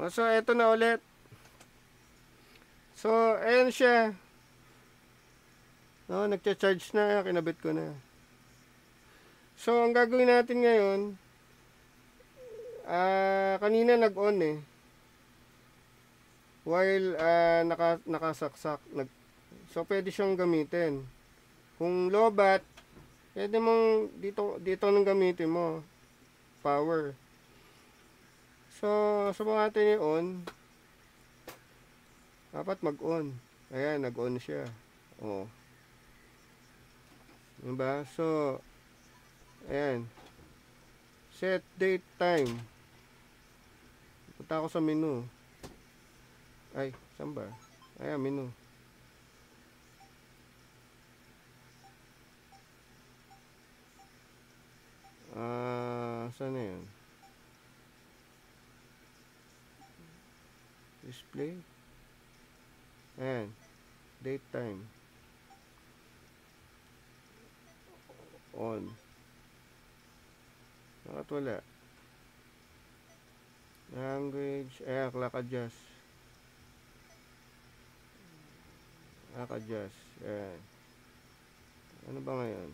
So, eto na ulit. So, ayan siya. No, nagcha-charge na. Kinabit ko na. So, ang gagawin natin ngayon, kanina nag-on eh. While nakasaksak. So, pwede siyang gamitin. Kung lobat, pwede mong dito nang gamitin mo. Power. So, subukan natin i-on. Dapat mag-on. Ayan, nag-on siya. Oh. Diba? So, ayan. Set date time. Punta ako sa menu. Ay, saan ba? Ayan, menu. Saan na yun? Display. Ayan. Date time. On. Bakit wala? Language. Ayan, clock adjust. Clock adjust. Ayan. Ano ba ngayon?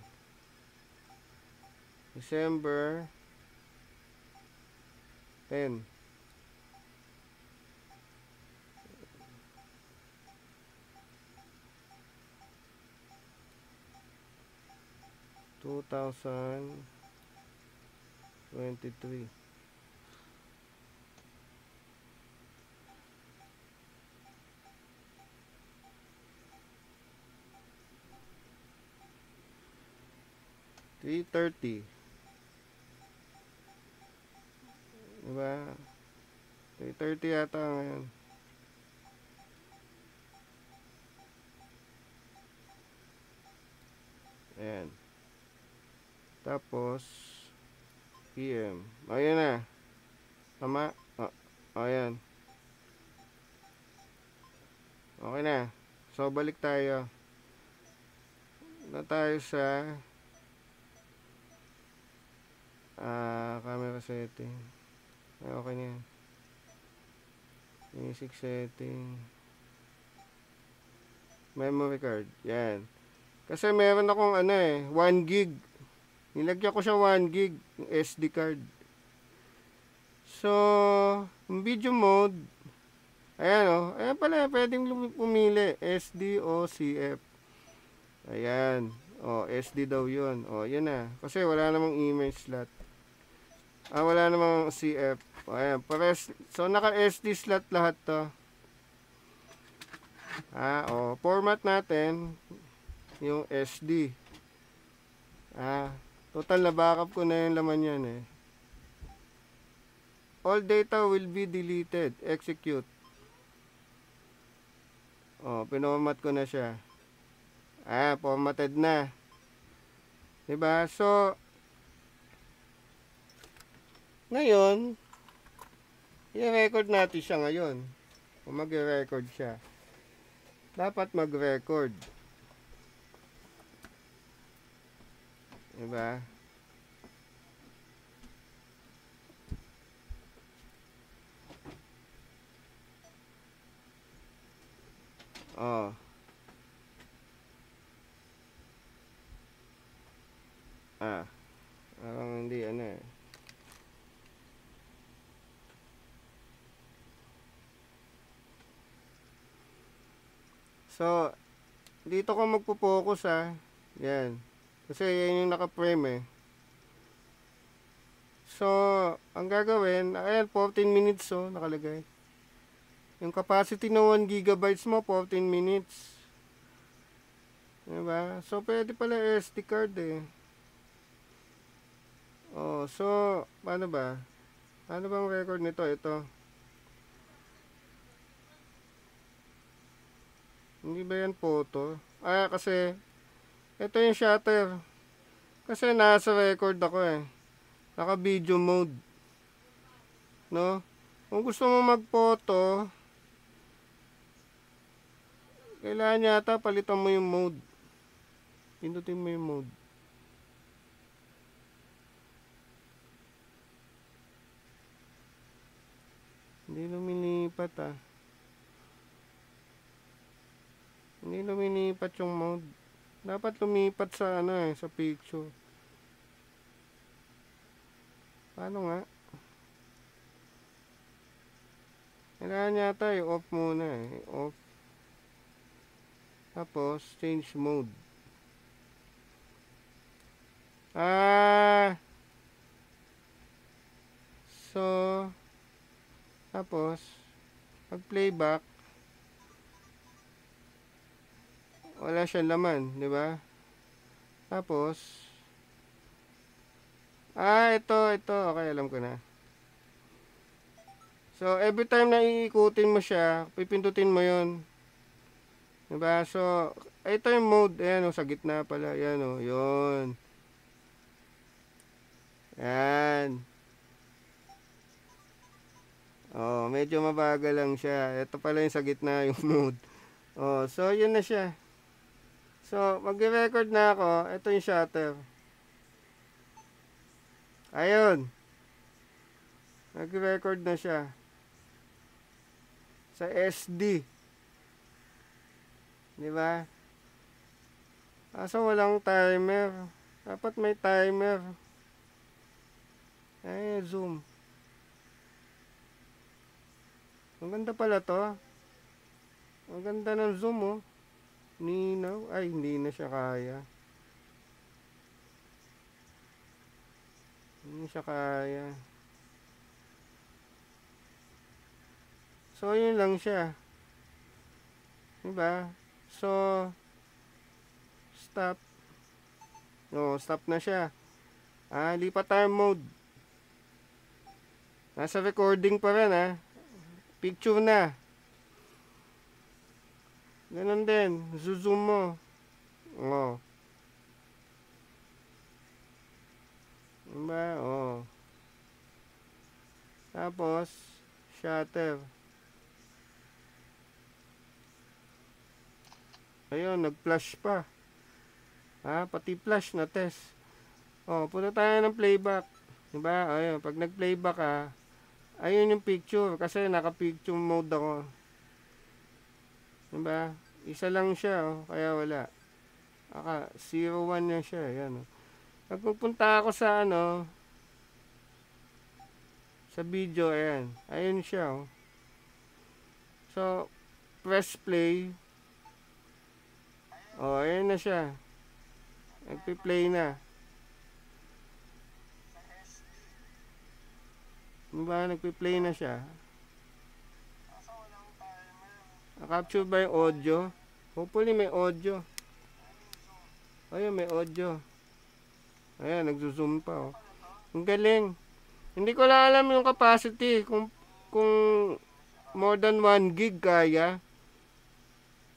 December 10. $2023. $330. Diba? 3:30 yata ngayon. Ayan. Tapos PM. Ayan na. Tama. Ayan. Okay na. So balik tayo. Na tayo sa camera setting. Okay na yan. Music setting. Memory card. Yan. Kasi meron akong 1 gig. Nilagyan ko siya 1 gig SD card. So, video mode. Ayan Ayan pala, pwedeng pumili. SD o CF. Ayan. SD daw yun. Yan na. Kasi wala namang image slot. Wala namang CF. Ayan. So, naka-SD slot lahat to. Format natin yung SD. Total na backup ko na yung laman yan eh. All data will be deleted. Execute. Pinoformat ko na siya. Formatted na. Diba? So, ngayon, i-record natin siya ngayon. Kung mag-record siya. Dapat mag-record. Diba? Parang hindi So, dito ko magpo-focus Yan. Kasi yan yung naka-frame eh. So, ang gagawin, ayan 14 minutes nakalagay. Yung capacity ng 1 gigabytes mo 14 minutes. Diba? So, pwede pala SD card eh. So, paano ba? Paano bang record nito? Ito. Hindi ba yan photo? Kasi ito yung shutter. Kasi nasa record ako eh. Naka video mode. No? Kung gusto mo mag-photo, kailangan yata palitan mo yung mode. Pindutin mo yung mode. Hindi lumilipat ah. Hindi lumilipat yung mode. Dapat lumipat sa ano eh, sa picture. Paano nga? Kailangan yata i-off muna eh. Off. Tapos, change mode. Ah! So, tapos, pag playback, wala siyang laman, di ba? Tapos, ito. Okay, alam ko na. So, every time na iikutin mo siya, pipindutin mo yon, diba? So, ito yung mode. Ayan o, sa gitna pala. Ayan o, yun. Ayan. Oh, medyo mabagal lang siya. Ito pala yung sa gitna yung mode. Oh, so, yun na siya. So, mag-record na ako. Ito yung shutter. Ayun. Nag-record na siya. Sa SD. Di ba? Kaso walang timer. Dapat may timer. Zoom. Ang ganda pala to. Ang ganda ng zoom oh. Ninaw. Ay, hindi na siya kaya. Hindi siya kaya. So, yun lang siya. Diba? So, stop. Oh, stop na siya. Lipat tayo mode. Nasa recording pa rin Picture na. Ganun din. Zoom mo. Oh. Diba? Oh. Tapos, shutter. Ayun, nag-flash pa. Pati flash na test. Oh, punta tayo ng playback. Diba? Ayun, pag nag-playback ayun yung picture. Kasi naka-picture mode ako. Diba? Isa lang siya, oh, kaya wala. 0-1 na siya. Ayan, oh. Pag pupunta ako sa sa video, ayan. Ayun siya, oh. So, press play. Oh, ayan na siya. Nagpi-play na. Diba? Nagpi-play na siya. Nakapture ba yung audio? Hopefully may audio. Ayun, may audio. Ayan, nagzo-zoom pa oh. Ang galing. Hindi ko lang alam yung capacity. Kung more than 1 gig kaya.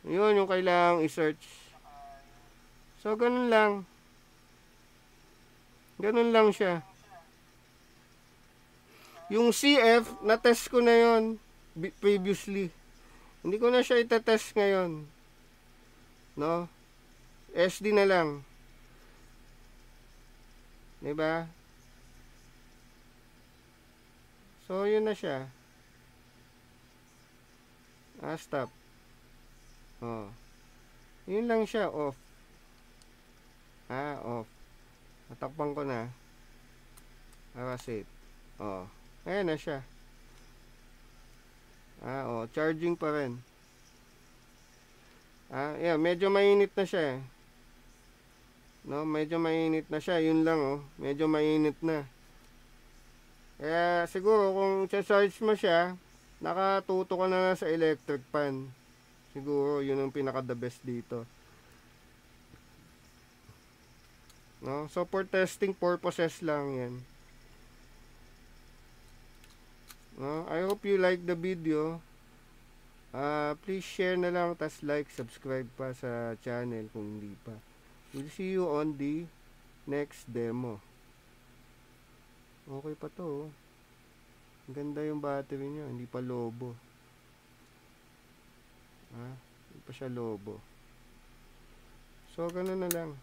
Yun yung kailangang i-search. So, ganun lang. Ganun lang siya. Yung CF, na-test ko na yon previously. Hindi ko na siya itetest ngayon. No? SD na lang. Diba? So, yun na siya. Stop. Oh. Yun lang siya, off. Off. Natakpan ko na. Save. Oh. Ayan na siya. Charging pa rin. Yeah, medyo mainit na siya eh. No, medyo mainit na siya. Yun lang oh. Medyo mainit na. Kaya siguro kung charge mo siya, nakatuto ka na sa electric fan. Siguro yun ang pinaka the best dito. No? So for testing purposes lang yan. No? I hope you like the video. Please share na lang, tas like, subscribe pa sa channel kung hindi pa. We'll see you on the next demo. Okay pa to. Ganda yung battery niya, hindi pa lobo. Hindi pa siya lobo. So ganun na lang.